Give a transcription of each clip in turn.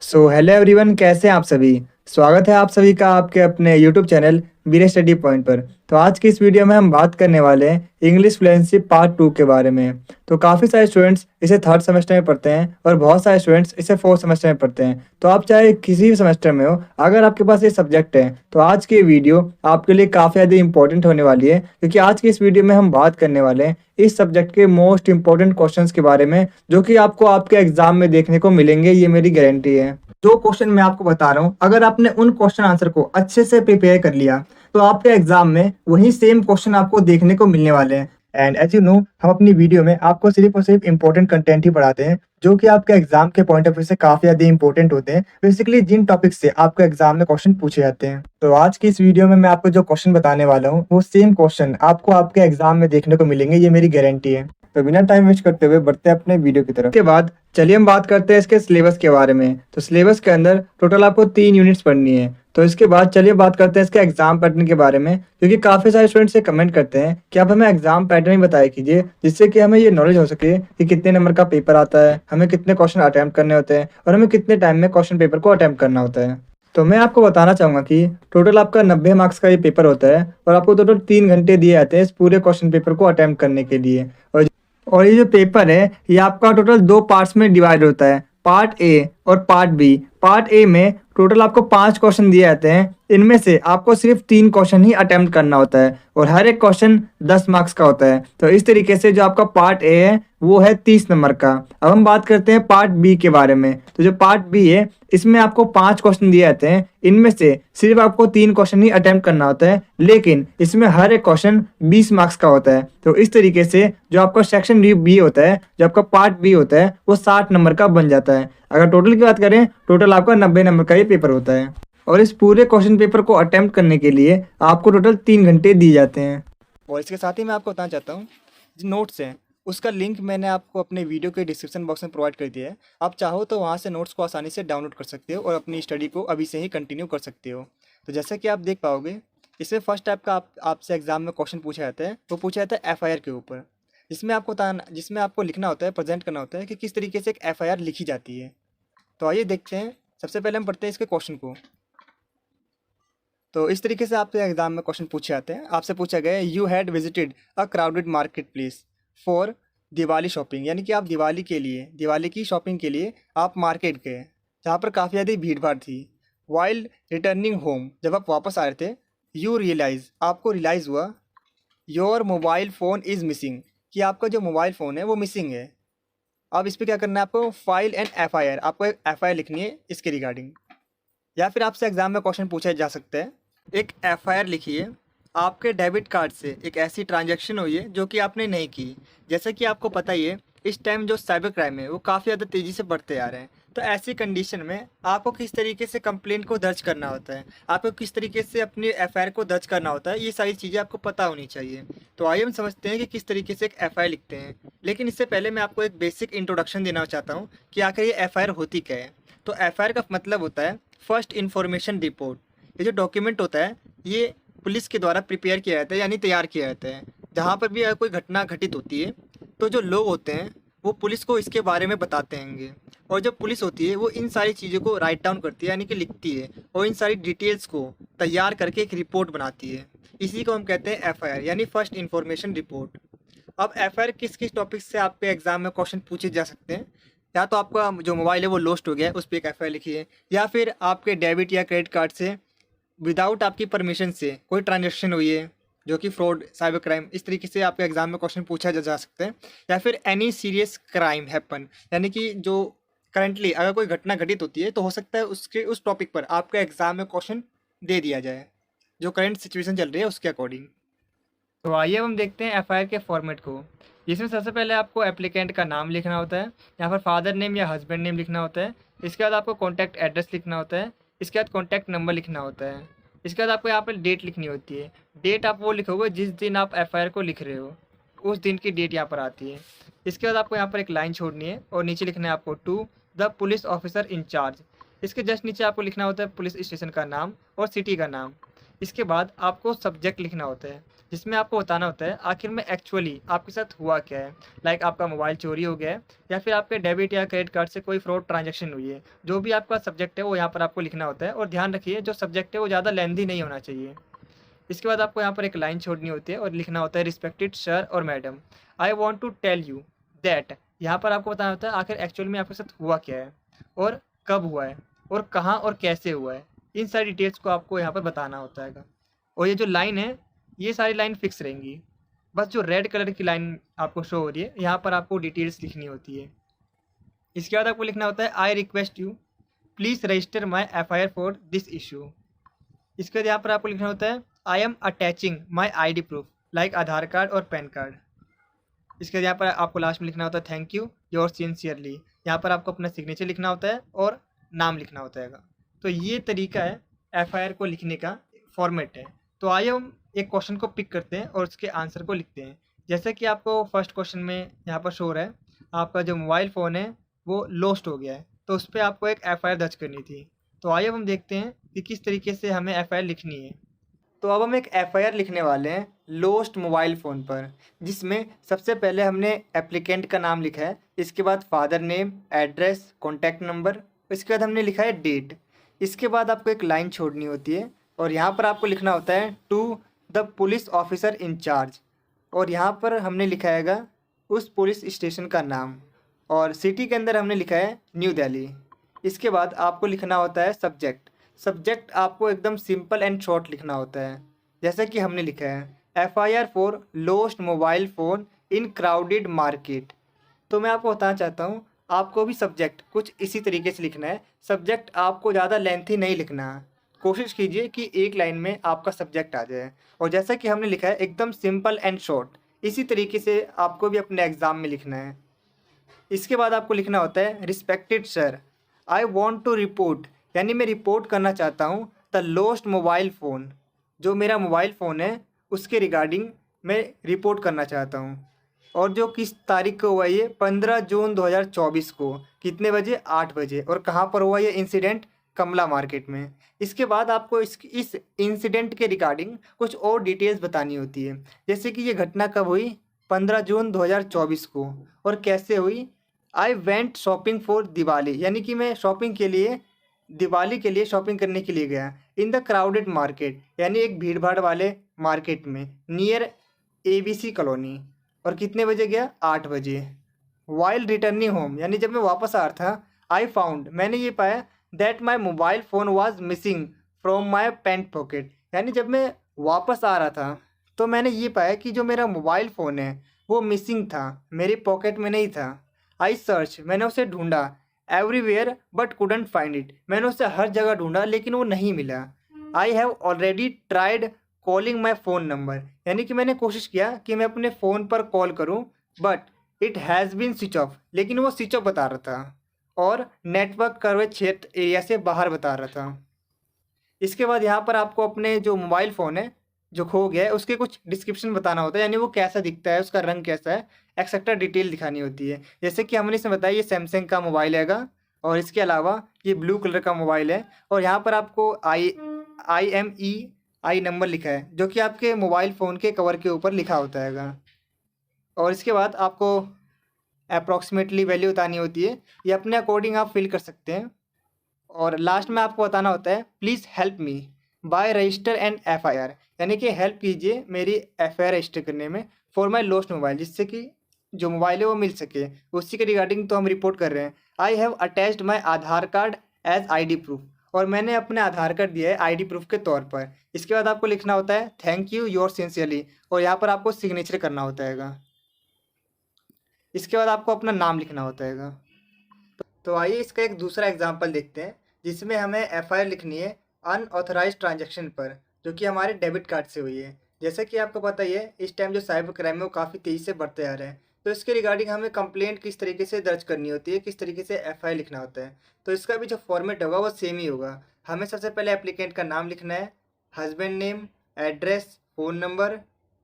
Hello everyone, कैसे हैं आप सभी। स्वागत है आप सभी का आपके अपने यूट्यूब चैनल वीरे स्टडी पॉइंट पर। तो आज की इस वीडियो में हम बात करने वाले हैं इंग्लिश फ्लुएंसी पार्ट 2 के बारे में। तो काफ़ी सारे स्टूडेंट्स इसे थर्ड सेमेस्टर में पढ़ते हैं और बहुत सारे स्टूडेंट्स इसे फोर्थ सेमेस्टर में पढ़ते हैं। तो आप चाहे किसी भी सेमेस्टर में हो, अगर आपके पास ये सब्जेक्ट है तो आज की वीडियो आपके लिए काफ़ी ज़्यादा इंपॉर्टेंट होने वाली है, क्योंकि आज की इस वीडियो में हम बात करने वाले हैं इस सब्जेक्ट के मोस्ट इंपॉर्टेंट क्वेश्चंस के बारे में, जो कि आपको आपके एग्जाम में देखने को मिलेंगे। ये मेरी गारंटी है। जो क्वेश्चन मैं आपको बता रहा हूँ, अगर आपने उन क्वेश्चन आंसर को अच्छे से प्रिपेयर कर लिया तो आपके एग्जाम में वही सेम क्वेश्चन आपको देखने को मिलने वाले हैं। एंड एज यू नो, हम अपनी वीडियो में आपको सिर्फ और सिर्फ इंपॉर्टेंट कंटेंट ही पढ़ाते हैं, जो कि आपके एग्जाम के पॉइंट ऑफ व्यू से काफी ज्यादा इंपॉर्टेंट होते हैं। बेसिकली जिन टॉपिक से आपके एग्जाम में क्वेश्चन पूछे जाते हैं। तो आज की इस वीडियो में मैं आपको जो क्वेश्चन बताने वाला हूँ, वो सेम क्वेश्चन आपको आपके एग्जाम में देखने को मिलेंगे। ये मेरी गारंटी है। तो बिना टाइम वेस्ट करते हुए बढ़ते हैं अपने वीडियो की तरफ। के बाद चलिए हम बात करते हैं इसके सिलेबस के बारे में। तो सिलेबस के अंदर टोटल आपको 3 यूनिट्स पढ़नी है। तो इसके बाद चलिए बात करते हैं इसके एग्जाम पैटर्न के बारे में, क्योंकि काफ़ी सारे स्टूडेंट्स से कमेंट करते हैं कि आप हमें एग्जाम पैटर्न ही बताया कीजिए, जिससे कि हमें ये नॉलेज हो सके कि कितने नंबर का पेपर आता है, हमें कितने क्वेश्चन अटैम्प्ट करने होते हैं और हमें कितने टाइम में क्वेश्चन पेपर को अटैम्प्ट करना होता है। तो मैं आपको बताना चाहूँगा कि टोटल आपका 90 मार्क्स का ये पेपर होता है और आपको टोटल 3 घंटे दिए जाते हैं इस पूरे क्वेश्चन पेपर को अटैम्प्ट करने के लिए। और ये जो पेपर है ये आपका टोटल 2 पार्ट्स में डिवाइड होता है, पार्ट ए और पार्ट बी। पार्ट ए में टोटल आपको 5 क्वेश्चन दिए जाते हैं। इनमें से आपको सिर्फ 3 क्वेश्चन ही अटेम्प्ट करना होता है और हर एक क्वेश्चन 10 मार्क्स का होता है। तो इस तरीके से जो आपका पार्ट ए है वो है 30 नंबर का। अब हम बात करते हैं पार्ट बी के बारे में। तो जो पार्ट बी है इसमें आपको 5 क्वेश्चन दिए जाते हैं। इनमें से सिर्फ आपको 3 क्वेश्चन ही अटेम्प्ट करना होता है, लेकिन इसमें हर एक क्वेश्चन 20 मार्क्स का होता है। तो इस तरीके से जो आपका सेक्शन बी होता है, जो आपका पार्ट बी होता है, वो 60 नंबर का बन जाता है। अगर टोटल की बात करें, टोटल आपका 90 नंबर का ये पेपर होता है। और इस पूरे क्वेश्चन पेपर को अटेम्प्ट करने के लिए आपको टोटल 3 घंटे दिए जाते हैं। और इसके साथ ही मैं आपको बताना चाहता हूँ, जो नोट्स हैं उसका लिंक मैंने आपको अपने वीडियो के डिस्क्रिप्शन बॉक्स में प्रोवाइड कर दिया है। आप चाहो तो वहाँ से नोट्स को आसानी से डाउनलोड कर सकते हो और अपनी स्टडी को अभी से ही कंटिन्यू कर सकते हो। तो जैसे कि आप देख पाओगे, इसमें फर्स्ट टाइप का आपसे एग्जाम में क्वेश्चन पूछा जाता है, वो पूछा जाता है एफआईआर के ऊपर, जिसमें आपको लिखना होता है, प्रेजेंट करना होता है कि किस तरीके से एक एफआईआर लिखी जाती है। तो आइए देखते हैं। सबसे पहले हम पढ़ते हैं इसके क्वेश्चन को। तो इस तरीके से आपसे एग्जाम में क्वेश्चन पूछे जाते हैं। आपसे पूछा गया है, you had visited a crowded market place for Diwali shopping, यानी कि आप दिवाली की शॉपिंग के लिए आप मार्केट गए, जहाँ पर काफ़ी ज़्यादा भीड़ भाड़ थी। वाइल रिटर्निंग होम, जब आप वापस आ रहे थे, यू रियलाइज, आपको रियलाइज़ हुआ, your mobile phone is missing, कि आपका जो मोबाइल फ़ोन है वो मिसिंग है। अब इस पर क्या करना है आपको, फाइल एंड एफआईआर, आपको एक एफआईआर लिखनी है इसके रिगार्डिंग। या फिर आपसे एग्जाम में क्वेश्चन पूछा जा सकता है, एक एफआईआर लिखिए, आपके डेबिट कार्ड से एक ऐसी ट्रांजैक्शन हुई है जो कि आपने नहीं की। जैसे कि आपको पता ही है, इस टाइम जो साइबर क्राइम है वो काफ़ी ज़्यादा तेज़ी से बढ़ते आ रहे हैं। तो ऐसी कंडीशन में आपको किस तरीके से कंप्लेंट को दर्ज करना होता है, आपको किस तरीके से अपनी एफआईआर को दर्ज करना होता है, ये सारी चीज़ें आपको पता होनी चाहिए। तो आइए हम समझते हैं कि किस तरीके से एक एफआईआर लिखते हैं। लेकिन इससे पहले मैं आपको एक बेसिक इंट्रोडक्शन देना चाहता हूँ कि आखिर ये एफआईआर होती क्या है। तो एफआईआर का मतलब होता है फर्स्ट इन्फॉर्मेशन रिपोर्ट। ये जो डॉक्यूमेंट होता है ये पुलिस के द्वारा प्रिपेयर किया जाता है, यानी तैयार किया जाता है। जहाँ पर भी अगर कोई घटना घटित होती है तो जो लोग होते हैं वो पुलिस को इसके बारे में बताते हैंगे, और जो पुलिस होती है वो इन सारी चीज़ों को राइट डाउन करती है, यानी कि लिखती है, और इन सारी डिटेल्स को तैयार करके एक रिपोर्ट बनाती है। इसी को हम कहते हैं एफआईआर, यानी फर्स्ट इन्फॉर्मेशन रिपोर्ट। अब एफआईआर किस किस टॉपिक से आपके एग्जाम में क्वेश्चन पूछे जा सकते हैं। या तो आपका जो मोबाइल है वो लॉस्ट हो गया है, उस पर एक एफआईआर लिखिए, या फिर आपके डेबिट या क्रेडिट कार्ड से विदाउट आपकी परमिशन से कोई ट्रांजेक्शन हुई है जो कि फ्रॉड, साइबर क्राइम, इस तरीके से आपके एग्जाम में क्वेश्चन पूछा जा सकते हैं। या फिर एनी सीरियस क्राइम हैपन, यानी कि जो करंटली अगर कोई घटना घटित होती है तो हो सकता है उसके उस टॉपिक पर आपके एग्जाम में क्वेश्चन दे दिया जाए, जो करंट सिचुएशन चल रही है उसके अकॉर्डिंग। तो आइए हम देखते हैं एफआईआर के फॉर्मेट को, जिसमें सबसे पहले आपको एप्लीकेंट का नाम लिखना होता है, यहाँ पर फादर नेम या हस्बैंड नेम लिखना होता है। इसके बाद आपको कॉन्टैक्ट एड्रेस लिखना होता है। इसके बाद कॉन्टैक्ट नंबर लिखना होता है। इसके बाद आपको यहाँ पर डेट लिखनी होती है। डेट आप वो लिखोगे जिस दिन आप एफआईआर को लिख रहे हो, उस दिन की डेट यहाँ पर आती है। इसके बाद आपको यहाँ पर एक लाइन छोड़नी है और नीचे लिखना है आपको to the police officer incharge. इसके जस्ट नीचे आपको लिखना होता है पुलिस स्टेशन का नाम और सिटी का नाम। इसके बाद आपको सब्जेक्ट लिखना होता है, जिसमें आपको बताना होता है आखिर में एक्चुअली आपके साथ हुआ क्या है। लाइक आपका मोबाइल चोरी हो गया है या फिर आपके डेबिट या क्रेडिट कार्ड से कोई फ्रॉड ट्रांजैक्शन हुई है। जो भी आपका सब्जेक्ट है वो यहाँ पर आपको लिखना होता है, और ध्यान रखिए जो सब्जेक्ट है वो ज़्यादा लेंथी नहीं होना चाहिए। इसके बाद आपको यहाँ पर एक लाइन छोड़नी होती है और लिखना होता है रिस्पेक्टेड सर और madam, I want to tell you that. यहाँ पर आपको बताना होता है आखिर एक्चुअल में आपके साथ हुआ क्या है, और कब हुआ है, और कहाँ और कैसे हुआ है। इन सारी डिटेल्स को आपको यहाँ पर बताना होता है। और ये जो लाइन है, ये सारी लाइन फिक्स रहेंगी। बस जो रेड कलर की लाइन आपको शो हो रही है, यहाँ पर आपको डिटेल्स लिखनी होती है। इसके बाद आपको लिखना होता है आई request you please register my FIR for this issue. इसके बाद यहाँ पर आपको लिखना होता है I am attaching my ID proof like Aadhaar card और पैन कार्ड। इसके बाद यहाँ पर आपको लास्ट में लिखना होता है थैंक यू योर सिंसियरली। यहाँ पर आपको अपना सिग्नेचर लिखना होता है और नाम लिखना होता है। तो ये तरीका है FIR को लिखने का, फॉर्मेट है। तो आइए हम एक क्वेश्चन को पिक करते हैं और उसके आंसर को लिखते हैं। जैसे कि आपको फर्स्ट क्वेश्चन में यहाँ पर शो हो रहा है, आपका जो मोबाइल फ़ोन है वो लॉस्ट हो गया है, तो उस पर आपको एक FIR दर्ज करनी थी। तो आइए हम देखते हैं कि किस तरीके से हमें FIR लिखनी है। तो अब हम एक FIR लिखने वाले हैं लॉस्ट मोबाइल फ़ोन पर, जिसमें सबसे पहले हमने एप्लीकेंट का नाम लिखा है, इसके बाद father name, address, contact number, इसके बाद हमने लिखा है डेट। इसके बाद आपको एक लाइन छोड़नी होती है और यहाँ पर आपको लिखना होता है to the police officer incharge, और यहाँ पर हमने लिखा हैगा उस पुलिस स्टेशन का नाम, और सिटी के अंदर हमने लिखा है न्यू दिल्ली। इसके बाद आपको लिखना होता है सब्जेक्ट। सब्जेक्ट आपको एकदम सिंपल एंड शॉर्ट लिखना होता है, जैसा कि हमने लिखा है FIR for lost mobile phone in crowded market. तो मैं आपको बताना चाहता हूँ आपको भी सब्जेक्ट कुछ इसी तरीके से लिखना है। सब्जेक्ट आपको ज़्यादा लेंथी नहीं लिखना है, कोशिश कीजिए कि एक लाइन में आपका सब्जेक्ट आ जाए। और जैसा कि हमने लिखा है एकदम सिंपल एंड शॉर्ट, इसी तरीके से आपको भी अपने एग्ज़ाम में लिखना है। इसके बाद आपको लिखना होता है respected sir I want to report, यानी मैं रिपोर्ट करना चाहता हूँ द लॉस्ट मोबाइल फ़ोन, जो मेरा मोबाइल फ़ोन है उसके रिगार्डिंग मैं रिपोर्ट करना चाहता हूँ। और जो किस तारीख को हुआ ये 15 जून 2024 को, कितने बजे, 8 बजे, और कहाँ पर हुआ ये इंसिडेंट, कमला मार्केट में। इसके बाद आपको इस इंसिडेंट के रिगार्डिंग कुछ और डिटेल्स बतानी होती है, जैसे कि ये घटना कब हुई, 15 जून 2024 को, और कैसे हुई। I went shopping for Diwali, यानी कि मैं शॉपिंग के लिए, दिवाली के लिए शॉपिंग करने के लिए गया इन द क्राउडेड मार्केट, यानी एक भीड़ भाड़ वाले मार्केट में, नियर ABC कॉलोनी, और कितने बजे गया, 8 बजे। वाइल रिटर्निंग होम, यानी जब मैं वापस आ रहा था, आई फाउंड, मैंने ये पाया that my mobile phone was missing from my pant pocket, यानी जब मैं वापस आ रहा था तो मैंने ये पाया कि जो मेरा मोबाइल फ़ोन है वो मिसिंग था, मेरी पॉकेट में नहीं था। आई सर्च, मैंने उसे ढूंढा, everywhere but couldn't find it, मैंने उसे हर जगह ढूंढा लेकिन वो नहीं मिला। I have already tried calling my phone number, यानी कि मैंने कोशिश किया कि मैं अपने फ़ोन पर कॉल करूं, but it has been switch off, लेकिन वो स्विच ऑफ बता रहा था, और नेटवर्क कवरेज क्षेत्र एरिया से बाहर बता रहा था। इसके बाद यहाँ पर आपको अपने जो मोबाइल फ़ोन है जो खो गया है उसके कुछ डिस्क्रिप्शन बताना होता है, यानी वो कैसा दिखता है, उसका रंग कैसा है, एक्सेट्रा डिटेल दिखानी होती है। जैसे कि हमने इसमें बताया ये सैमसंग का मोबाइल हैगा, और इसके अलावा ये ब्लू कलर का मोबाइल है, और यहाँ पर आपको IMEI नंबर लिखा है, जो कि आपके मोबाइल फ़ोन के कवर के ऊपर लिखा होता हैगा। और इसके बाद आपको अप्रॉक्सीमेटली वैल्यू बतानी होती है, ये अपने अकॉर्डिंग आप फिल कर सकते हैं। और लास्ट में आपको बताना होता है please help me by register and FIR, यानी कि हेल्प कीजिए मेरी FIR रजिस्टर करने में फॉर माई लॉस्ट मोबाइल, जिससे कि जो मोबाइल है वो मिल सके, उसी के रिगार्डिंग तो हम रिपोर्ट कर रहे हैं। I have attached my Aadhaar card as ID proof, और मैंने अपने आधार कार्ड दिया है ID प्रूफ के तौर पर। इसके बाद आपको लिखना होता है थैंक यू योर सिंसियरली, और यहाँ पर आपको सिग्नेचर करना होता है। इसके बाद आपको अपना नाम लिखना होता है। तो आइए इसका एक दूसरा एग्जाम्पल देखते हैं, जिसमें हमें FIR लिखनी है अनऑथराइज ट्रांजैक्शन पर, जो कि हमारे डेबिट कार्ड से हुई है। जैसे कि आपको पता ही है इस टाइम जो साइबर क्राइम है वो काफ़ी तेज़ी से बढ़ते आ रहे हैं, तो इसके रिगार्डिंग हमें कंप्लेंट किस तरीके से दर्ज करनी होती है, किस तरीके से FIR लिखना होता है। तो इसका भी जो फॉर्मेट होगा वो सेम ही होगा। हमें सबसे पहले एप्लीकेंट का नाम लिखना है, husband name, address, phone number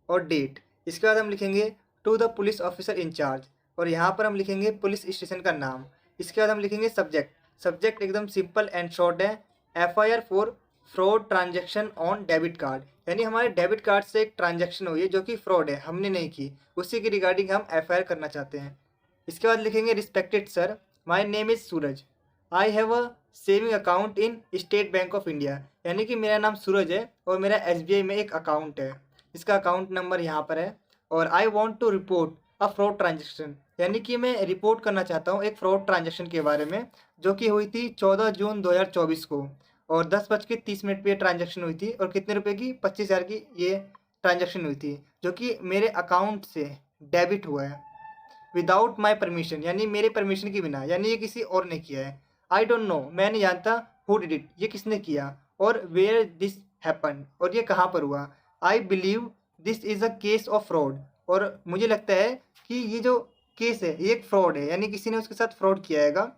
और डेट। इसके बाद हम लिखेंगे to the police officer incharge, और यहाँ पर हम लिखेंगे पुलिस स्टेशन का नाम। इसके बाद हम लिखेंगे सब्जेक्ट। सब्जेक्ट एकदम सिंपल एंड शॉर्ट है, FIR for fraud transaction on debit card, यानी हमारे डेबिट कार्ड से एक ट्रांजैक्शन हुई है जो कि फ्रॉड है, हमने नहीं की, उसी की रिगार्डिंग हम एफआईआर करना चाहते हैं। इसके बाद लिखेंगे respected sir, my name is Suraj, I have a saving account in state bank of India, यानी कि मेरा नाम सूरज है और मेरा एसबीआई में एक अकाउंट है, इसका अकाउंट नंबर यहाँ पर है। और I want to report a fraud transaction, यानी कि मैं रिपोर्ट करना चाहता हूँ एक फ्रॉड ट्रांजेक्शन के बारे में जो कि हुई थी 14 जून 2024 को, और 10:30 पे ट्रांजेक्शन हुई थी, और कितने रुपए की, 25,000 की ये ट्रांजेक्शन हुई थी जो कि मेरे अकाउंट से डेबिट हुआ है विदाउट माई परमिशन, यानी मेरे परमिशन के बिना, यानी ये किसी और ने किया है। आई डोंट नो, मैं नहीं जानता, हु डिड इट, ये किसने किया, और वेयर दिस हैपन, और ये कहाँ पर हुआ। I believe this is a case of fraud, और मुझे लगता है कि ये जो केस है ये एक फ्रॉड है, यानी किसी ने उसके साथ फ्रॉड किया हैगा।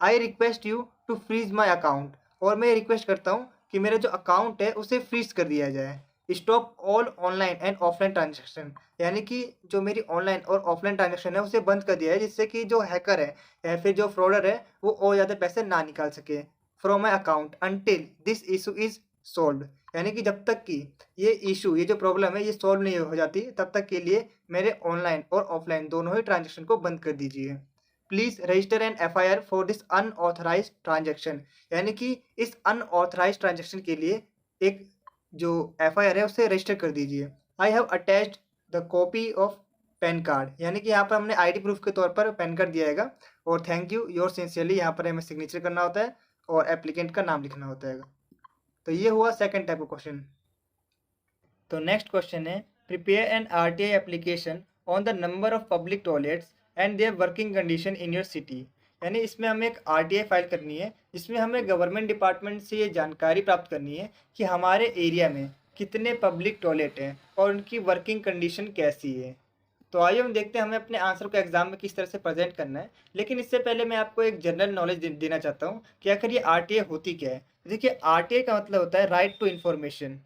I request you to freeze my account, और मैं रिक्वेस्ट करता हूँ कि मेरा जो अकाउंट है उसे फ्रीज कर दिया जाए। Stop all online and offline transaction, यानी कि जो मेरी ऑनलाइन और ऑफलाइन ट्रांजेक्शन है उसे बंद कर दिया है, जिससे कि जो हैकर है या फिर जो फ्रॉडर है वो और ज़्यादा पैसे ना निकाल सके from my account until this issue is solve, यानी कि जब तक कि ये इशू, ये जो प्रॉब्लम है ये सॉल्व नहीं हो जाती तब तक के लिए मेरे ऑनलाइन और ऑफलाइन दोनों ही ट्रांजेक्शन को बंद कर दीजिए। Please register an FIR for this unauthorised transaction, यानी कि इस अनऑथराइज्ड ट्रांजेक्शन के लिए एक जो एफआईआर है उसे रजिस्टर कर दीजिए। आई have attached the copy of pan card, यानी कि यहाँ पर हमने आईडी प्रूफ के तौर पर पैन कार्ड दिया है, और थैंक यू योर सिंसियरली यहाँ पर हमें सिग्नेचर करना होता है और एप्लीकेंट का नाम लिखना होता है। तो ये हुआ सेकंड टाइप का क्वेश्चन। तो नेक्स्ट क्वेश्चन है prepare an RTI application on the number of public toilets and their working condition in your city, यानी इसमें हमें एक आरटीआई फाइल करनी है, इसमें हमें गवर्नमेंट डिपार्टमेंट से ये जानकारी प्राप्त करनी है कि हमारे एरिया में कितने पब्लिक टॉयलेट हैं और उनकी वर्किंग कंडीशन कैसी है। तो आइए हम देखते हैं हमें अपने आंसर को एग्जाम में किस तरह से प्रेजेंट करना है, लेकिन इससे पहले मैं आपको एक जनरल नॉलेज देना चाहता हूँ कि आखिर ये आरटीआई होती क्या है। देखिए, आरटीआई का मतलब होता है राइट टू इन्फॉर्मेशन,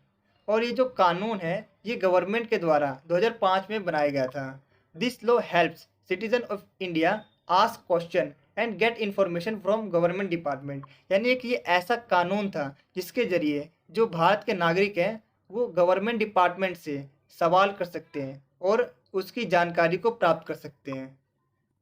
और ये जो कानून है ये गवर्नमेंट के द्वारा 2005 में बनाया गया था। This law helps citizen of India ask question and get information from government department, यानी कि ये ऐसा कानून था जिसके जरिए जो भारत के नागरिक हैं वो गवर्नमेंट डिपार्टमेंट से सवाल कर सकते हैं और उसकी जानकारी को प्राप्त कर सकते हैं।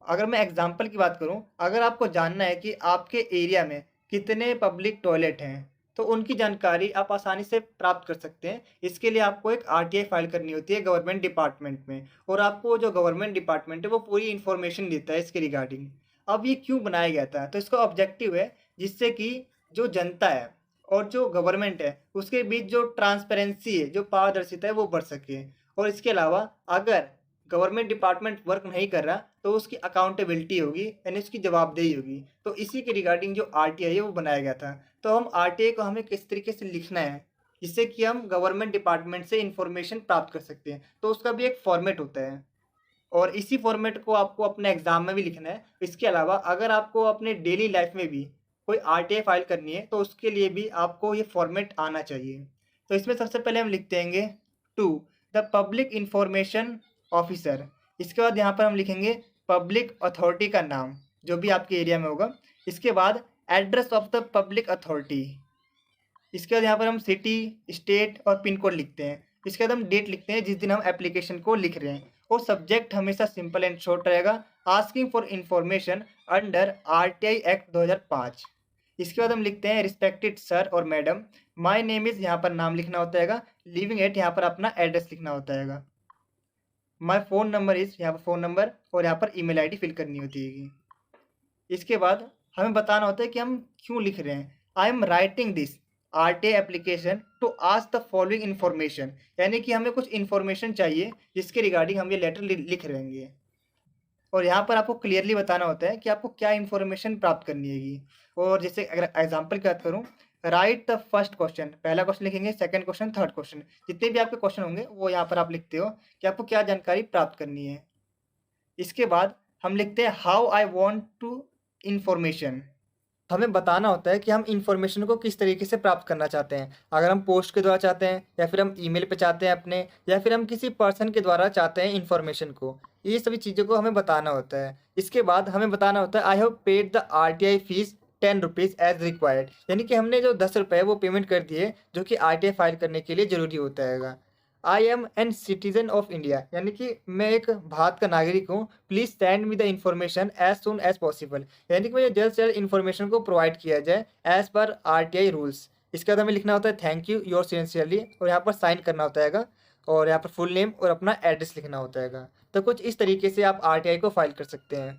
अगर मैं एग्जाम्पल की बात करूं, अगर आपको जानना है कि आपके एरिया में कितने पब्लिक टॉयलेट हैं तो उनकी जानकारी आप आसानी से प्राप्त कर सकते हैं। इसके लिए आपको एक आरटीआई फाइल करनी होती है गवर्नमेंट डिपार्टमेंट में, और आपको जो गवर्नमेंट डिपार्टमेंट है वो पूरी इन्फॉर्मेशन देता है इसके रिगार्डिंग। अब ये क्यों बनाया गया था, तो इसका ऑब्जेक्टिव है जिससे कि जो जनता है और जो गवर्नमेंट है उसके बीच जो ट्रांसपेरेंसी है, जो पारदर्शिता है वो बढ़ सके। और इसके अलावा अगर गवर्नमेंट डिपार्टमेंट वर्क नहीं कर रहा तो उसकी अकाउंटेबिलिटी होगी, यानी उसकी जवाबदेही होगी। तो इसी के रिगार्डिंग जो आरटीआई है वो बनाया गया था। तो हम आरटीआई को हमें किस तरीके से लिखना है जिससे कि हम गवर्नमेंट डिपार्टमेंट से इंफॉर्मेशन प्राप्त कर सकते हैं, तो उसका भी एक फॉर्मेट होता है, और इसी फॉर्मेट को आपको अपने एग्जाम में भी लिखना है। इसके अलावा अगर आपको अपने डेली लाइफ में भी कोई आरटीआई फाइल करनी है तो उसके लिए भी आपको ये फॉर्मेट आना चाहिए। तो इसमें सबसे पहले हम लिखते हैं to the public information officer, इसके बाद यहाँ पर हम लिखेंगे पब्लिक अथॉरिटी का नाम जो भी आपके एरिया में होगा, इसके बाद address of the public authority, इसके बाद यहाँ पर हम सिटी, स्टेट और पिन कोड लिखते हैं, इसके बाद हम डेट लिखते हैं जिस दिन हम एप्लीकेशन को लिख रहे हैं, और सब्जेक्ट हमेशा सिंपल एंड शॉर्ट रहेगा, asking for information under RTI act 2005। इसके बाद हम लिखते हैं रिस्पेक्टेड सर और मैडम, माय नेम इज़, यहाँ पर नाम लिखना होता है, लिविंग एट यहाँ पर अपना एड्रेस लिखना होता है, माय फ़ोन नंबर इज़, यहाँ पर फ़ोन नंबर, और यहाँ पर ईमेल आईडी फिल करनी होती है। इसके बाद हमें बताना होता है कि हम क्यों लिख रहे हैं। I am writing this RTI application to ask the following information, यानी कि हमें कुछ इन्फॉर्मेशन चाहिए जिसके रिगार्डिंग हम ये लेटर लिख रहेंगे, और यहाँ पर आपको क्लियरली बताना होता है कि आपको क्या इन्फॉर्मेशन प्राप्त करनी है। और जैसे अगर एग्जाम्पल की बात करूँ, राइट द फर्स्ट क्वेश्चन, पहला क्वेश्चन लिखेंगे, सेकंड क्वेश्चन, थर्ड क्वेश्चन, जितने भी आपके क्वेश्चन होंगे वो यहाँ पर आप लिखते हो कि आपको क्या जानकारी प्राप्त करनी है। इसके बाद हम लिखते हैं how I want to information, हमें बताना होता है कि हम इन्फॉर्मेशन को किस तरीके से प्राप्त करना चाहते हैं। अगर हम पोस्ट के द्वारा चाहते हैं, या फिर हम ईमेल पे चाहते हैं अपने, या फिर हम किसी पर्सन के द्वारा चाहते हैं इन्फॉर्मेशन को, ये सभी चीज़ों को हमें बताना होता है। इसके बाद हमें बताना होता है I have paid the RTI fees ₹10 as required, यानी कि हमने जो ₹10 वो पेमेंट कर दिए जो कि RTI फाइल करने के लिए ज़रूरी होता हैगा। I am an citizen of India, यानी कि मैं एक भारत का नागरिक हूँ। Please send me the information as soon as possible, यानी कि मुझे जल्द से जल्द इन्फॉर्मेशन को प्रोवाइड किया जाए एज पर RTI रूल्स। इसके बाद हमें लिखना होता है थैंक यू योर सिंसियरली, और यहाँ पर साइन करना होता हैगा, और यहाँ पर फुल नेम और अपना एड्रेस लिखना होता हैगा। तो कुछ इस तरीके से आप RTI को फाइल कर सकते हैं,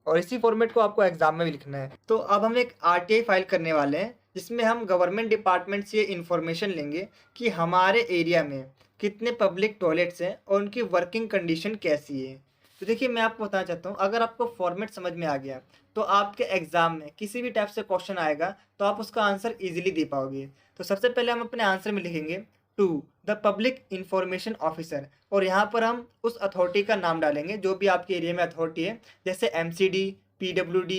और इसी फॉर्मेट को आपको एग्जाम में भी लिखना है। तो अब हम एक RTI फाइल करने वाले हैं जिसमें हम गवर्नमेंट डिपार्टमेंट से इन्फॉर्मेशन लेंगे कि हमारे एरिया में कितने पब्लिक टॉयलेट्स हैं और उनकी वर्किंग कंडीशन कैसी है। तो देखिए, मैं आपको बताना चाहता हूँ, अगर आपको फॉर्मेट समझ में आ गया तो आपके एग्जाम में किसी भी टाइप से क्वेश्चन आएगा तो आप उसका आंसर ईजिली दे पाओगे। तो सबसे पहले हम अपने आंसर में लिखेंगे to the public information officer, और यहाँ पर हम उस अथॉरिटी का नाम डालेंगे जो भी आपके एरिया में अथॉरिटी है, जैसे MCD, PWD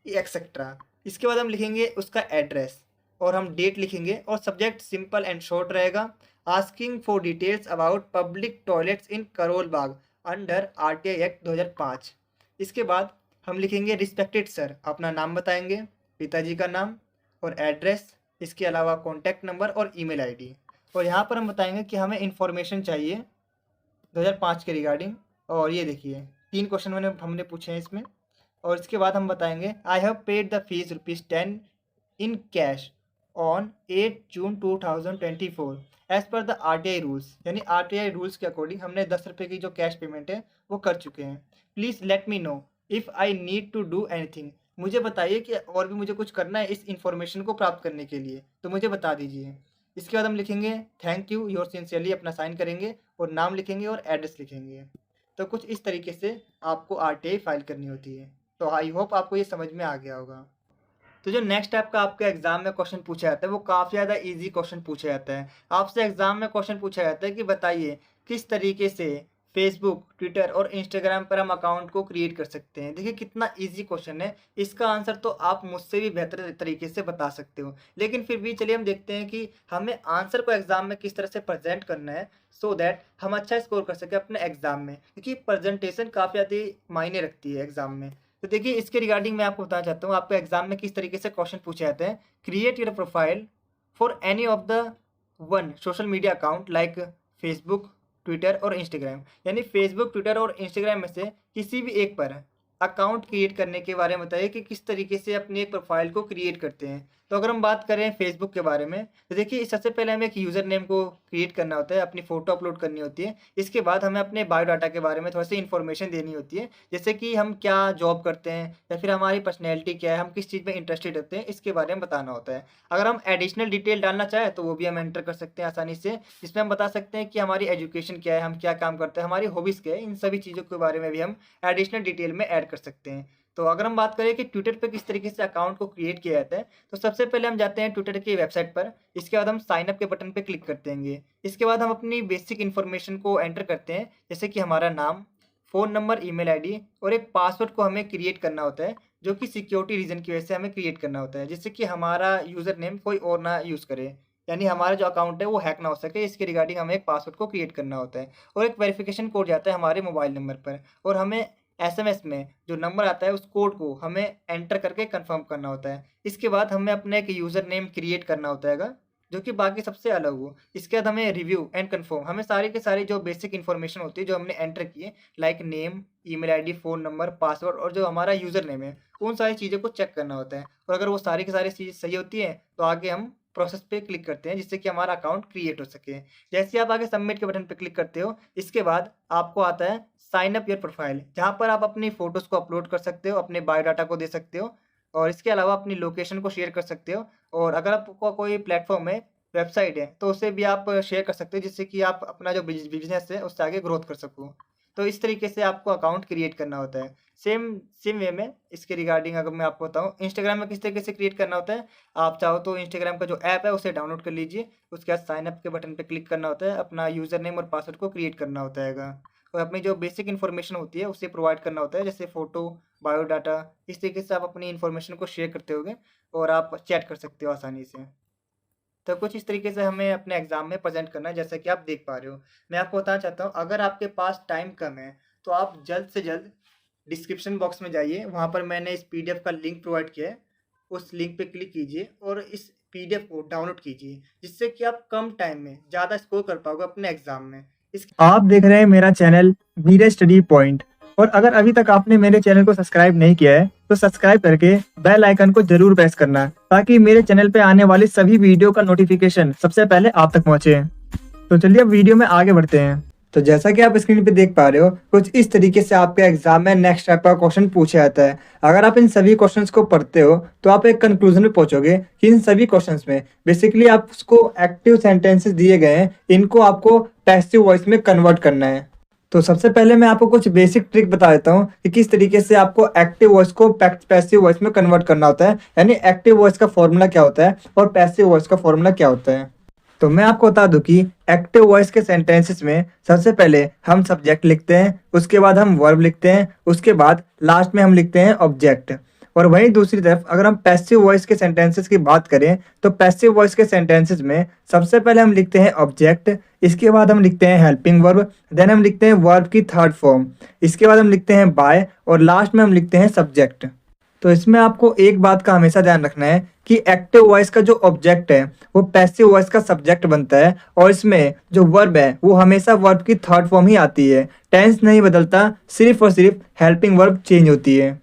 एक्सेट्रा। इसके बाद हम लिखेंगे उसका एड्रेस, और हम डेट लिखेंगे, और सब्जेक्ट सिंपल एंड शॉर्ट रहेगा, asking for details about public toilets in Karol Bagh under RTI act 2005। इसके बाद हम लिखेंगे रिस्पेक्टेड सर, अपना नाम बताएंगे, पिताजी का नाम और एड्रेस, इसके अलावा कॉन्टैक्ट नंबर और ईमेल आईडी। और यहाँ पर हम बताएंगे कि हमें इन्फॉर्मेशन चाहिए 2005 के रिगार्डिंग। और ये देखिए 3 क्वेश्चन हमने पूछे हैं इसमें। और इसके बाद हम बताएंगे I have paid the fees ₹10 in cash on 8 June 2024 as per the RTI rules, यानी RTI रूल्स के अकॉर्डिंग हमने ₹10 की जो कैश पेमेंट है वो कर चुके हैं। Please let me know if I need to do anything, मुझे बताइए कि और भी मुझे कुछ करना है इस इन्फॉर्मेशन को प्राप्त करने के लिए, तो मुझे बता दीजिए। इसके बाद हम लिखेंगे थैंक यू योर सिंसियरली, अपना साइन करेंगे और नाम लिखेंगे और एड्रेस लिखेंगे। तो कुछ इस तरीके से आपको RTI फाइल करनी होती है। तो आई होप आपको ये समझ में आ गया होगा। तो जो नेक्स्ट टाइप का आपके एग्जाम में क्वेश्चन पूछा जाता है वो काफ़ी ज़्यादा इजी क्वेश्चन पूछा जाता है। आपसे एग्जाम में क्वेश्चन पूछा जाता है कि बताइए किस तरीके से फेसबुक, ट्विटर और इंस्टाग्राम पर हम अकाउंट को क्रिएट कर सकते हैं। देखिए कितना इजी क्वेश्चन है, इसका आंसर तो आप मुझसे भी बेहतर तरीके से बता सकते हो, लेकिन फिर भी चलिए हम देखते हैं कि हमें आंसर को एग्जाम में किस तरह से प्रेजेंट करना है सो दैट हम अच्छा स्कोर कर सकें अपने एग्जाम में, क्योंकि प्रेजेंटेशन काफ़ी ज़्यादा मायने रखती है एग्जाम में। तो देखिए इसके रिगार्डिंग मैं आपको बताना चाहता हूँ आपको एग्जाम में किस तरीके से क्वेश्चन पूछे जाते हैं। Create your profile for any of the one social media account like Facebook, Twitter और इंस्टाग्राम, यानी फेसबुक, ट्विटर और इंस्टाग्राम में से किसी भी एक पर अकाउंट क्रिएट करने के बारे में बताइए कि किस तरीके से अपनी एक प्रोफाइल को क्रिएट करते हैं। तो अगर हम बात करें फेसबुक के बारे में तो देखिए सबसे पहले हमें एक यूज़र नेम को क्रिएट करना होता है, अपनी फ़ोटो अपलोड करनी होती है। इसके बाद हमें अपने बायोडाटा के बारे में थोड़ी सी इन्फॉर्मेशन देनी होती है, जैसे कि हम क्या जॉब करते हैं या फिर हमारी पर्सनैलिटी क्या है, हम किस चीज़ में इंटरेस्टेड होते हैं, इसके बारे में बताना होता है। अगर हम एडिशनल डिटेल डालना चाहें तो वो भी हम एंटर कर सकते हैं आसानी से, जिसमें हम बता सकते हैं कि हमारी एजुकेशन क्या है, हम क्या काम करते हैं, हमारी हॉबीज़ क्या है, इन सभी चीज़ों के बारे में भी हम एडिशनल डिटेल में ऐड कर सकते हैं। तो अगर हम बात करें कि ट्विटर पे किस तरीके से अकाउंट को क्रिएट किया जाता है तो सबसे पहले हम जाते हैं ट्विटर की वेबसाइट पर। इसके बाद हम साइन अप के बटन पे क्लिक करते हैं। इसके बाद हम अपनी बेसिक इन्फॉर्मेशन को एंटर करते हैं, जैसे कि हमारा नाम, फ़ोन नंबर, ईमेल आईडी और एक पासवर्ड को हमें क्रिएट करना होता है, जो कि सिक्योरिटी रीज़न की वजह से हमें क्रिएट करना होता है, जिससे कि हमारा यूज़र नेम कोई और ना यूज़ करे, यानी हमारा जो अकाउंट है वो हैक ना हो सके। इसके रिगार्डिंग हमें एक पासवर्ड को क्रिएट करना होता है और एक वेरिफिकेशन कोड जाता है हमारे मोबाइल नंबर पर, और हमें SMS में जो नंबर आता है उस कोड को हमें एंटर करके कंफर्म करना होता है। इसके बाद हमें अपना एक यूज़र नेम क्रिएट करना होता है जो कि बाकी सबसे अलग हो। इसके बाद हमें रिव्यू एंड कंफर्म, हमें सारी के सारी जो बेसिक इन्फॉर्मेशन होती है जो हमने एंटर की है, like name, email ID, phone number, password और जो हमारा यूज़र नेम है, उन सारी चीज़ों को चेक करना होता है। और अगर वो सारी की सारी चीज़ सही होती है तो आगे हम प्रोसेस पे क्लिक करते हैं, जिससे कि हमारा अकाउंट क्रिएट हो सके। जैसे ही आप आगे सबमिट के बटन पे क्लिक करते हो, इसके बाद आपको आता है साइन अप योर प्रोफाइल, जहाँ पर आप अपनी फ़ोटोज़ को अपलोड कर सकते हो, अपने बायोडाटा को दे सकते हो और इसके अलावा अपनी लोकेशन को शेयर कर सकते हो। और अगर आपका कोई प्लेटफॉर्म है, वेबसाइट है, तो उसे भी आप शेयर कर सकते हो, जिससे कि आप अपना जो बिजनेस है उससे आगे ग्रोथ कर सको। तो इस तरीके से आपको अकाउंट क्रिएट करना होता है। सेम सेम वे में इसके रिगार्डिंग अगर मैं आपको बताऊँ इंस्टाग्राम में किस तरीके से क्रिएट करना होता है, आप चाहो तो इंस्टाग्राम का जो ऐप है उसे डाउनलोड कर लीजिए। उसके बाद साइन अप के बटन पे क्लिक करना होता है, अपना यूज़र नेम और पासवर्ड को क्रिएट करना होता है और अपनी जो बेसिक इन्फॉर्मेशन होती है उसे प्रोवाइड करना होता है, जैसे फ़ोटो, बायोडाटा। इस तरीके से आप अपनी इन्फॉर्मेशन को शेयर करते होगे और आप चैट कर सकते हो आसानी से। तो कुछ इस तरीके से हमें अपने एग्जाम में प्रेजेंट करना है, जैसा कि आप देख पा रहे हो। मैं आपको बताना चाहता हूँ अगर आपके पास टाइम कम है तो आप जल्द से जल्द डिस्क्रिप्शन बॉक्स में जाइए, वहाँ पर मैंने इस PDF का लिंक प्रोवाइड किया है। उस लिंक पे क्लिक कीजिए और इस पीडीएफ को डाउनलोड कीजिए, जिससे कि आप कम टाइम में ज़्यादा स्कोर कर पाओगे अपने एग्जाम में। आप देख रहे हैं मेरा चैनल वीरे स्टडी पॉइंट, और अगर अभी तक आपने मेरे चैनल को सब्सक्राइब नहीं किया है तो सब्सक्राइब करके बेल आइकन को जरूर प्रेस करना, ताकि मेरे चैनल पे आने वाली सभी वीडियो का नोटिफिकेशन सबसे पहले आप तक पहुंचे। तो चलिए अब वीडियो में आगे बढ़ते हैं। तो जैसा कि आप स्क्रीन पे देख पा रहे हो, कुछ इस तरीके से आपके एग्जाम में नेक्स्ट टाइप का क्वेश्चन पूछा जाता है। अगर आप इन सभी क्वेश्चंस को पढ़ते हो तो आप एक कंक्लूजन में पहुंचोगे कि इन सभी क्वेश्चंस में बेसिकली आपको एक्टिव सेंटेंसेस दिए गए हैं, इनको आपको पैसिव वॉइस में कन्वर्ट करना है। तो सबसे पहले मैं आपको कुछ बेसिक ट्रिक बता देता हूँ कि किस तरीके से आपको एक्टिव वॉइस को पैसिव वॉइस में कन्वर्ट करना होता है, यानी एक्टिव वॉइस का फॉर्मूला क्या होता है और पैसिव वॉइस का फॉर्मूला क्या होता है। तो मैं आपको बता दूं कि एक्टिव वॉइस के सेंटेंसेस में सबसे पहले हम सब्जेक्ट लिखते हैं, उसके बाद हम वर्ब लिखते हैं, उसके बाद लास्ट में हम लिखते हैं ऑब्जेक्ट। और वहीं दूसरी तरफ अगर हम पैसिव वॉइस के सेंटेंसेस की बात करें तो पैसिव वॉइस के सेंटेंसेस में सबसे पहले हम लिखते हैं ऑब्जेक्ट, इसके बाद हम लिखते हैं हेल्पिंग वर्ब, देन हम लिखते हैं वर्ब की थर्ड फॉर्म, इसके बाद हम लिखते हैं बाय, और लास्ट में हम लिखते हैं सब्जेक्ट। तो इसमें आपको एक बात का हमेशा ध्यान रखना है कि एक्टिव वॉइस का जो ऑब्जेक्ट है वो पैसिव वॉइस का सब्जेक्ट बनता है, और इसमें जो वर्ब है वो हमेशा वर्ब की थर्ड फॉर्म ही आती है, टेंस नहीं बदलता, सिर्फ और सिर्फ हेल्पिंग वर्ब चेंज होती है।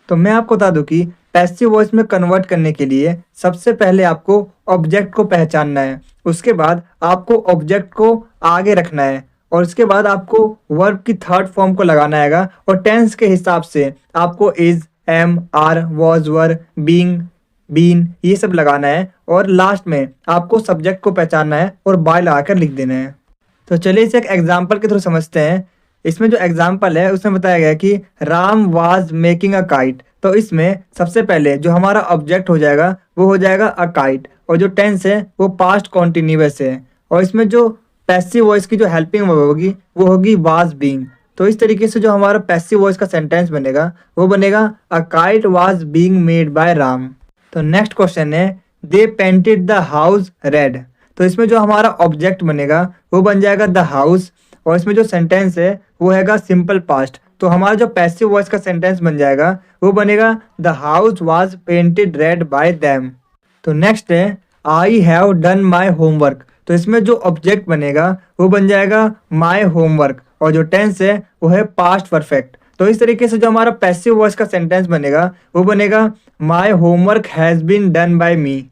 तो मैं आपको बता दूं कि पैसिव वॉइस में कन्वर्ट करने के लिए सबसे पहले आपको ऑब्जेक्ट को पहचानना है, उसके बाद आपको ऑब्जेक्ट को आगे रखना है, और उसके बाद आपको वर्ब की थर्ड फॉर्म को लगाना है, और टेंस के हिसाब से आपको is, am, are, was, were, being, been ये सब लगाना है, और लास्ट में आपको सब्जेक्ट को पहचानना है और बाय लगाकर लिख देना है। तो चलिए इसे एक एग्जाम्पल के थ्रू समझते हैं। इसमें जो एग्जाम्पल है उसमें बताया गया कि Ram was making a kite. तो इसमें सबसे पहले जो हमारा ऑब्जेक्ट हो जाएगा वो हो जाएगा अ काइट, और जो टेंस है वो पास्ट कॉन्टिन्यूअस है, और इसमें जो पैसिव वॉइस की जो हेल्पिंग वर्ब होगी वो होगी वाज बीइंग। तो इस तरीके से जो हमारा पैसिव वॉइस का सेंटेंस बनेगा वो बनेगा a kite was being made by Ram. तो नेक्स्ट क्वेश्चन है दे पेंटेड द हाउस रेड। तो इसमें जो हमारा ऑब्जेक्ट बनेगा वो बन जाएगा द हाउस, और इसमें जो सेंटेंस है वो हैगा सिंपल पास्ट। तो हमारा जो पैसिव वॉइस का सेंटेंस बन जाएगा वो बनेगा the house was painted red bye them. तो नेक्स्ट है I have done my homework. तो इसमें जो ऑब्जेक्ट बनेगा वो बन जाएगा माई होमवर्क, और जो टेंस है वो है पास्ट परफेक्ट। तो इस तरीके से जो हमारा पैसिव वॉइस का सेंटेंस बनेगा वो बनेगा my homework has been done by me.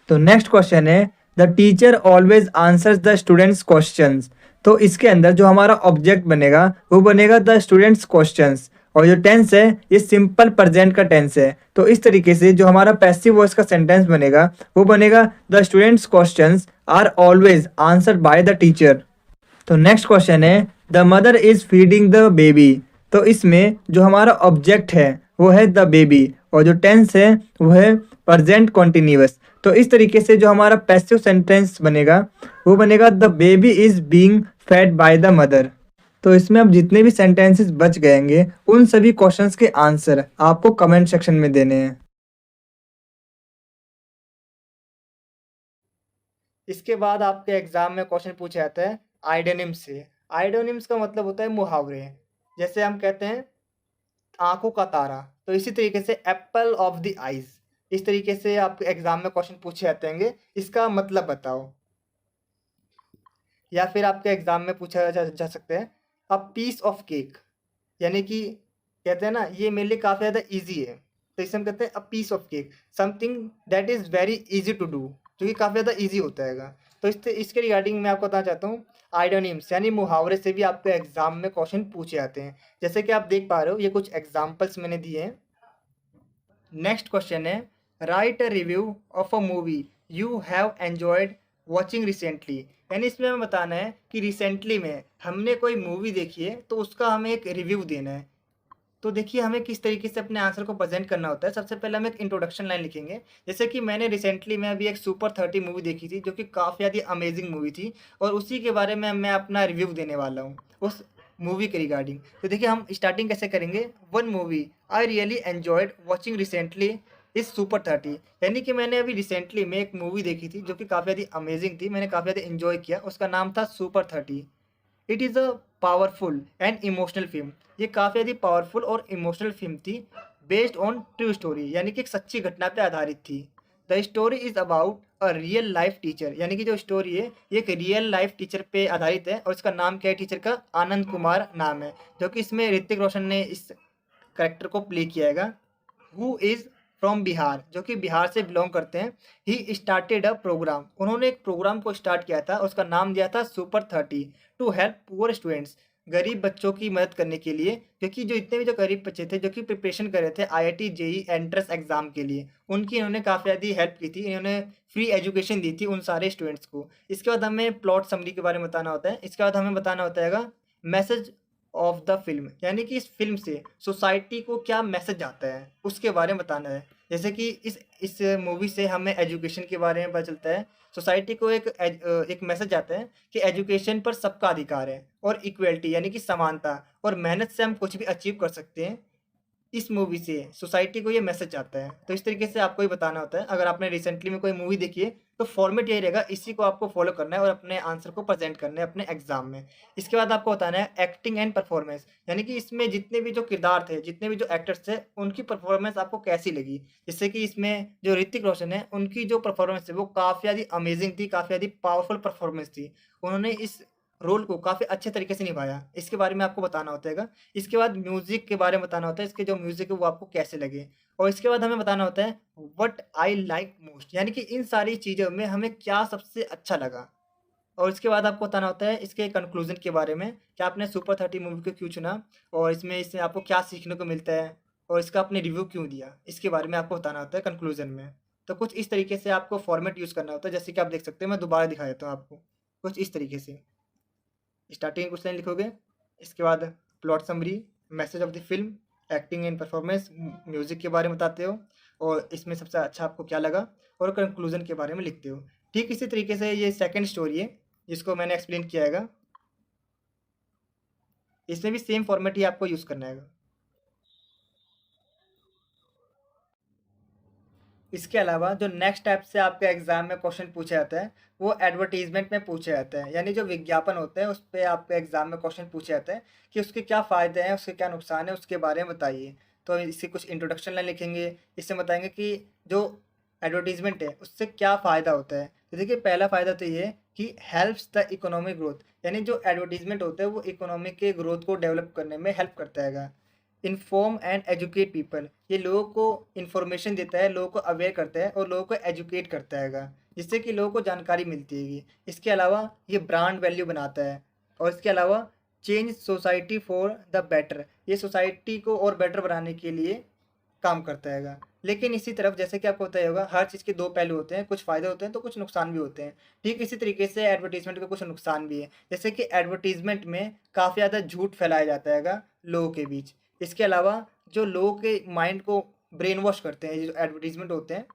तो नेक्स्ट क्वेश्चन है the teacher always answers the students questions. तो इसके अंदर जो हमारा ऑब्जेक्ट बनेगा वो बनेगा द स्टूडेंट्स क्वेश्चंस, और जो टेंस है ये सिंपल प्रेजेंट का टेंस है। तो इस तरीके से जो हमारा पैसिव वॉइस का सेंटेंस बनेगा वो बनेगा the students questions are always answered by the teacher. तो नेक्स्ट क्वेश्चन है the mother is feeding the baby. तो इसमें जो हमारा ऑब्जेक्ट है वो है द बेबी, और जो टेंस है वो है प्रेजेंट कॉन्टिन्यूअस। तो इस तरीके से जो हमारा पैसिव सेंटेंस बनेगा वो बनेगा the baby is being fed by the mother. तो इसमें अब जितने भी सेंटेंसेस बच गएंगे उन सभी क्वेश्चंस के आंसर आपको कमेंट सेक्शन में देने हैं। इसके बाद आपके एग्जाम में क्वेश्चन पूछा जाता है आइडोनिम्स से। आइडोनिम्स का मतलब होता है मुहावरे। जैसे हम कहते हैं आंखों का तारा, तो इसी तरीके से एप्पल ऑफ द आइज। इस तरीके से आपके एग्जाम में क्वेश्चन पूछे जाते हैं, इसका मतलब बताओ। या फिर आपके एग्जाम में पूछा जा सकता है अ पीस ऑफ केक, यानी कि कहते हैं ना ये मेरे लिए काफ़ी ज़्यादा ईजी है, तो इसे हम कहते हैं a piece of cake, something that is very easy to do, जो कि काफ़ी ज़्यादा ईजी होता है। तो इसके रिगार्डिंग मैं आपको बताना चाहता हूँ आइडोनिम्स यानी मुहावरे से भी आपके एग्जाम में क्वेश्चन पूछे जाते हैं। जैसे कि आप देख पा रहे हो ये कुछ एग्जाम्पल्स मैंने दिए हैं। नेक्स्ट क्वेश्चन है right a review of a movie you have enjoyed watching recently. यानी इसमें हमें बताना है कि रिसेंटली में हमने कोई मूवी देखी है तो उसका हमें एक रिव्यू देना है। तो देखिए हमें किस तरीके से अपने आंसर को प्रेजेंट करना होता है। सबसे पहले हम एक इंट्रोडक्शन लाइन लिखेंगे, जैसे कि मैंने रिसेंटली में अभी एक सुपर 30 मूवी देखी थी जो कि काफ़ी ज़्यादा अमेजिंग मूवी थी, और उसी के बारे में मैं अपना रिव्यू देने वाला हूँ उस मूवी के रिगार्डिंग। तो देखिए हम स्टार्टिंग कैसे करेंगे, one movie I really enjoyed watching recently इस सुपर 30। यानी कि मैंने अभी रिसेंटली में एक मूवी देखी थी जो कि काफ़ी ज़्यादा अमेजिंग थी, मैंने काफ़ी ज़्यादा इन्जॉय किया, उसका नाम था super 30। It is a powerful and emotional film. ये काफ़ी ज़्यादा पावरफुल और इमोशनल फिल्म थी बेस्ड ऑन ट्रू स्टोरी, यानी कि एक सच्ची घटना पे आधारित थी। The story is about a real life teacher, यानी कि जो स्टोरी है ये एक रियल लाइफ टीचर पे आधारित है और इसका नाम क्या है टीचर का? आनंद कुमार नाम है, जो कि इसमें ऋतिक रोशन ने इस करेक्टर को प्ले किया है। हु इज फ्रॉम बिहार, जो कि बिहार से बिलोंग करते हैं। ही स्टार्टेड अ प्रोग्राम, उन्होंने एक प्रोग्राम को स्टार्ट किया था, उसका नाम दिया था super 30 to help poor students, गरीब बच्चों की मदद करने के लिए, क्योंकि जो इतने भी जो गरीब बच्चे थे जो कि प्रिपरेशन कर रहे थे आईआईटी जेई एंट्रेंस एग्जाम के लिए, उनकी इन्होंने काफ़ी ज़्यादा हेल्प की थी। इन्होंने फ्री एजुकेशन दी थी उन सारे स्टूडेंट्स को। इसके बाद हमें प्लॉट समरी के बारे में बताना होता है। इसके बाद हमें बताना होता है मैसेज ऑफ द फिल्म, यानी कि इस फिल्म से सोसाइटी को क्या मैसेज आता है उसके बारे में बताना है। जैसे कि इस मूवी से हमें एजुकेशन के बारे में पता चलता है। सोसाइटी को एक मैसेज आता है कि एजुकेशन पर सबका अधिकार है और इक्वलिटी, यानी कि समानता और मेहनत से हम कुछ भी अचीव कर सकते हैं। इस मूवी से सोसाइटी को ये मैसेज आता है। तो इस तरीके से आपको ही बताना होता है। अगर आपने रिसेंटली में कोई मूवी देखी है तो फॉर्मेट यही रहेगा, इसी को आपको फॉलो करना है और अपने आंसर को प्रेजेंट करना है अपने एग्जाम में। इसके बाद आपको बताना है एक्टिंग एंड परफॉर्मेंस, यानी कि इसमें जितने भी जो किरदार थे, जितने भी जो एक्टर्स थे, उनकी परफॉर्मेंस आपको कैसी लगी। जैसे कि इसमें जो ऋतिक रोशन है उनकी जो परफॉर्मेंस है वो काफ़ी ज़्यादा अमेजिंग थी, काफ़ी ज़्यादा पावरफुल परफॉर्मेंस थी। उन्होंने इस रोल को काफ़ी अच्छे तरीके से निभाया, इसके बारे में आपको बताना होता है। इसके बाद म्यूज़िक के बारे में बताना होता है, इसके जो म्यूज़िक है वो आपको कैसे लगे। और इसके बाद हमें बताना होता है व्हाट आई लाइक मोस्ट, यानी कि इन सारी चीज़ों में हमें क्या सबसे अच्छा लगा। और इसके बाद आपको बताना होता है इसके कंक्लूजन के बारे में कि आपने सुपर 30 मूवी को क्यों चुना और इसमें आपको क्या सीखने को मिलता है और इसका आपने रिव्यू क्यों दिया, इसके बारे में आपको बताना होता है कंक्लूजन में। तो कुछ इस तरीके से आपको फॉर्मेट यूज़ करना होता है, जैसे कि आप देख सकते हैं। मैं दोबारा दिखा देता हूँ आपको। कुछ इस तरीके से स्टार्टिंग कुछ लाइन लिखोगे, इसके बाद plot summary, message of the film, acting and performance, music के बारे में बताते हो और इसमें सबसे अच्छा आपको क्या लगा और कंक्लूजन के बारे में लिखते हो। ठीक इसी तरीके से ये सेकंड स्टोरी है जिसको मैंने एक्सप्लेन किया है। इसमें भी सेम फॉर्मेट ही आपको यूज़ करना है। इसके अलावा जो नेक्स्ट टाइप से आपके एग्जाम में क्वेश्चन पूछा जाता है वो एडवर्टीजमेंट में पूछा जाता है, यानी जो विज्ञापन होते हैं उस पर आपके एग्जाम में क्वेश्चन पूछा जाता है कि उसके क्या फ़ायदे हैं, उसके क्या नुकसान है, उसके बारे में बताइए। तो इससे कुछ इंट्रोडक्शन लाइन लिखेंगे, इससे बताएंगे कि जो एडवर्टीजमेंट है उससे क्या फ़ायदा होता है। तो देखिए पहला फ़ायदा तो ये है कि हेल्प्स द इकोनॉमिक ग्रोथ, यानी जो एडवर्टीजमेंट होता है वो इकोनॉमिक के ग्रोथ को डेवलप करने में हेल्प करता है। इन्फॉर्म एंड एजुकेट पीपल, ये लोगों को इन्फॉर्मेशन देता है, लोगों को अवेयर करता है और लोगों को एजुकेट करता है, जिससे कि लोगों को जानकारी मिलती है। इसके अलावा ये ब्रांड वैल्यू बनाता है और इसके अलावा change society for the better, ये सोसाइटी को और बेटर बनाने के लिए काम करता है। लेकिन इसी तरफ जैसे कि आपको पता ही होगा हर चीज़ के दो पहलू होते हैं, कुछ फ़ायदे होते हैं तो कुछ नुकसान भी होते हैं। ठीक इसी तरीके से एडवर्टीजमेंट के कुछ नुकसान भी है, जैसे कि एडवर्टीजमेंट में काफ़ी ज़्यादा झूठ फैलाया जाता है लोगों के बीच। इसके अलावा जो लोगों के माइंड को ब्रेन वॉश करते हैं ये जो एडवर्टीजमेंट होते हैं।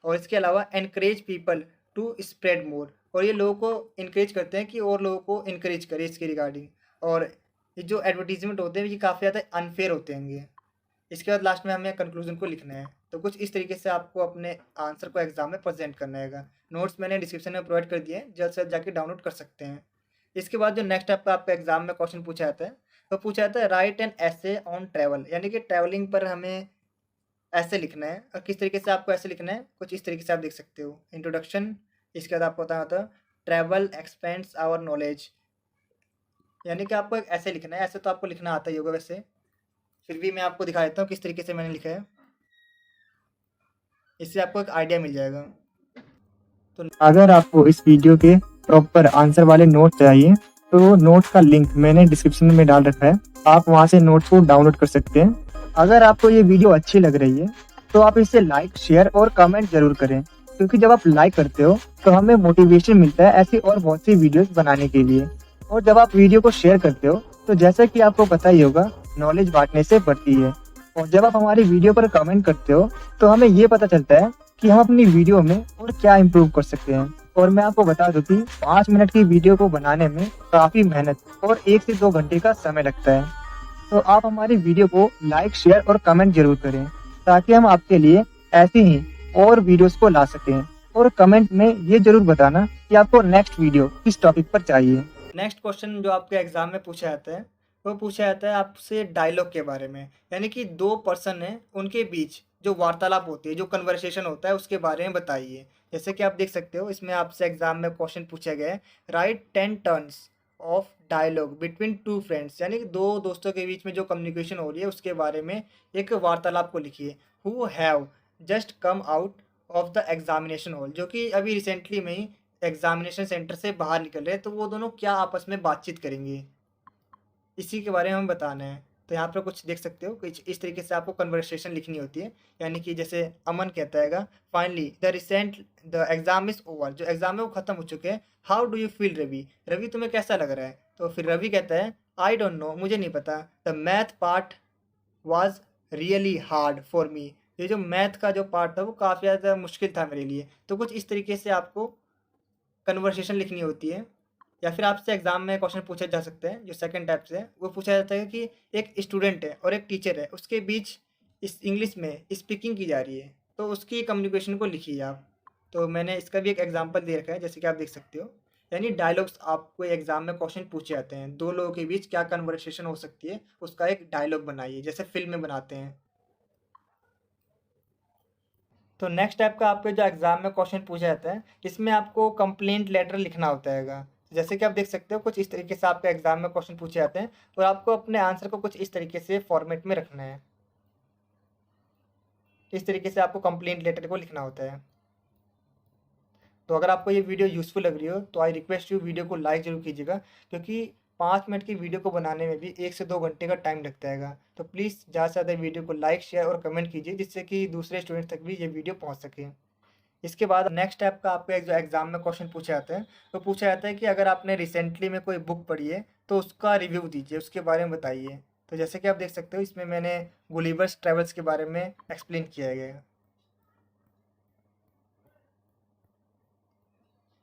और इसके अलावा encourage people to spread more, और ये लोगों को इनक्रेज करते हैं कि और लोगों को इनक्रेज करें इसके रिगार्डिंग। और ये जो एडवर्टीजमेंट होते हैं ये काफ़ी ज़्यादा अनफेयर होते हैं। इसके बाद लास्ट में हमें कंक्लूजन को लिखना है। तो कुछ इस तरीके से आपको अपने आंसर को एग्जाम में प्रेजेंट करना है। नोट्स मैंने डिस्क्रिप्शन में प्रोवाइड कर दिए हैं, जल्द से जल्द जाके डाउनलोड कर सकते हैं। इसके बाद जो नेक्स्ट आपका एग्जाम में क्वेश्चन पूछा जाता है तो पूछा जाता है राइट एन ऐसे ऑन ट्रैवल, यानी कि ट्रैवलिंग पर हमें ऐसे लिखना है। और किस तरीके से आपको ऐसे लिखना है कुछ इस तरीके से आप देख सकते हो। इंट्रोडक्शन, इसके बाद आपको बताना होता है ट्रैवल एक्सपेंड्स आवर नॉलेज, यानी कि आपको एक ऐसे लिखना है। ऐसे तो आपको लिखना आता ही होगा वैसे, फिर भी मैं आपको दिखा देता हूँ किस तरीके से मैंने लिखा है, इससे आपको एक आइडिया मिल जाएगा। तो अगर आपको इस वीडियो के प्रॉपर आंसर वाले नोट चाहिए तो नोट्स का लिंक मैंने डिस्क्रिप्शन में डाल रखा है, आप वहां से नोट्स को डाउनलोड कर सकते हैं। अगर आपको ये वीडियो अच्छी लग रही है तो आप इसे लाइक, शेयर और कमेंट जरूर करें, क्योंकि जब आप लाइक करते हो तो हमें मोटिवेशन मिलता है ऐसी और बहुत सी वीडियोस बनाने के लिए। और जब आप वीडियो को शेयर करते हो तो जैसा कि आपको पता ही होगा नॉलेज बांटने से बढ़ती है। और जब आप हमारी वीडियो पर कमेंट करते हो तो हमें ये पता चलता है कि हम अपनी वीडियो में और क्या इम्प्रूव कर सकते हैं। और मैं आपको बता दूं कि 5 मिनट की वीडियो को बनाने में काफी मेहनत और 1 से 2 घंटे का समय लगता है। तो आप हमारी वीडियो को लाइक, शेयर और कमेंट जरूर करें, ताकि हम आपके लिए ऐसी ही और वीडियोस को ला सकें। और कमेंट में ये जरूर बताना कि आपको नेक्स्ट वीडियो किस टॉपिक पर चाहिए। नेक्स्ट क्वेश्चन जो आपके एग्जाम में पूछा जाता है वो पूछा जाता है आपसे डायलॉग के बारे में, यानी कि दो पर्सन है उनके बीच जो वार्तालाप होती है, जो कन्वर्सेशन होता है, उसके बारे में बताइए। जैसे कि आप देख सकते हो इसमें आपसे एग्जाम में क्वेश्चन पूछा गया है, write 10 turns of dialogue between two friends, यानी कि दो दोस्तों के बीच में जो कम्युनिकेशन हो रही है उसके बारे में एक वार्तालाप को लिखिए। Who have just come out of the examination hall, जो कि अभी रिसेंटली में ही एग्जामिनेशन सेंटर से बाहर निकल रहे हैं, तो वो दोनों क्या आपस में बातचीत करेंगे, इसी के बारे में हमें बताना है। तो यहाँ पर कुछ देख सकते हो, कुछ इस तरीके से आपको कन्वर्सेशन लिखनी होती है। यानी कि जैसे अमन कहता हैगा, finally the exam is over, जो एग्जाम है वो खत्म हो चुके हैं। How do you feel Ravi, Ravi तुम्हें कैसा लग रहा है? तो फिर रवि कहता है, आई डोंट नो, मुझे नहीं पता, the math part was really hard for me, ये जो मैथ का जो पार्ट था वो काफ़ी ज़्यादा मुश्किल था मेरे लिए। तो कुछ इस तरीके से आपको कन्वर्सेशन लिखनी होती है। या फिर आपसे एग्जाम में क्वेश्चन पूछे जा सकते हैं जो सेकंड टाइप से है, वो पूछा जाता है कि एक स्टूडेंट है और एक टीचर है, उसके बीच इस इंग्लिश में स्पीकिंग की जा रही है, तो उसकी कम्युनिकेशन को लिखिए आप। तो मैंने इसका भी एक एग्जांपल दे रखा है, जैसे कि आप देख सकते हो। यानी डायलॉग्स आपको एग्जाम में क्वेश्चन पूछे जाते हैं, दो लोगों के बीच क्या कन्वर्सेशन हो सकती है उसका एक डायलॉग बनाइए, जैसे फिल्म में बनाते हैं। तो नेक्स्ट टाइप का आपके जो एग्जाम में क्वेश्चन पूछा जाता है, इसमें आपको कंप्लेंट लेटर लिखना होता हैगा। जैसे कि आप देख सकते हो कुछ इस तरीके से आपके एग्जाम में क्वेश्चन पूछे जाते हैं और आपको अपने आंसर को कुछ इस तरीके से फॉर्मेट में रखना है। इस तरीके से आपको कंप्लेंट लेटर को लिखना होता है। तो अगर आपको ये वीडियो यूज़फुल लग रही हो तो आई रिक्वेस्ट यू वीडियो को लाइक जरूर कीजिएगा, क्योंकि 5 मिनट की वीडियो को बनाने में भी 1 से 2 घंटे का टाइम लगता हैगा। तो प्लीज़ ज़्यादा से ज़्यादा वीडियो को लाइक, शेयर और कमेंट कीजिए, जिससे कि दूसरे स्टूडेंट्स तक भी ये वीडियो पहुँच सके। इसके बाद नेक्स्ट टाइप का आपका एक जो एग्जाम में क्वेश्चन पूछा जाता है, तो पूछा जाता है कि अगर आपने रिसेंटली में कोई बुक पढ़ी है तो उसका रिव्यू दीजिए, उसके बारे में बताइए। तो जैसे कि आप देख सकते हो इसमें मैंने गुलिवर्स ट्रेवल्स के बारे में एक्सप्लेन किया गया है।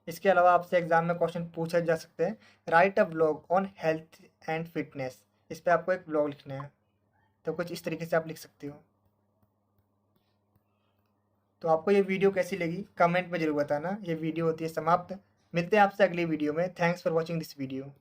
इसके अलावा आपसे एग्जाम में क्वेश्चन पूछा जा सकते हैं, right a blog on health and fitness, इस पर आपको एक ब्लॉग लिखना है। तो कुछ इस तरीके से आप लिख सकते हो। तो आपको ये वीडियो कैसी लगी कमेंट में जरूर बताना। ये वीडियो होती है समाप्त, मिलते हैं आपसे अगली वीडियो में। Thanks for watching this video.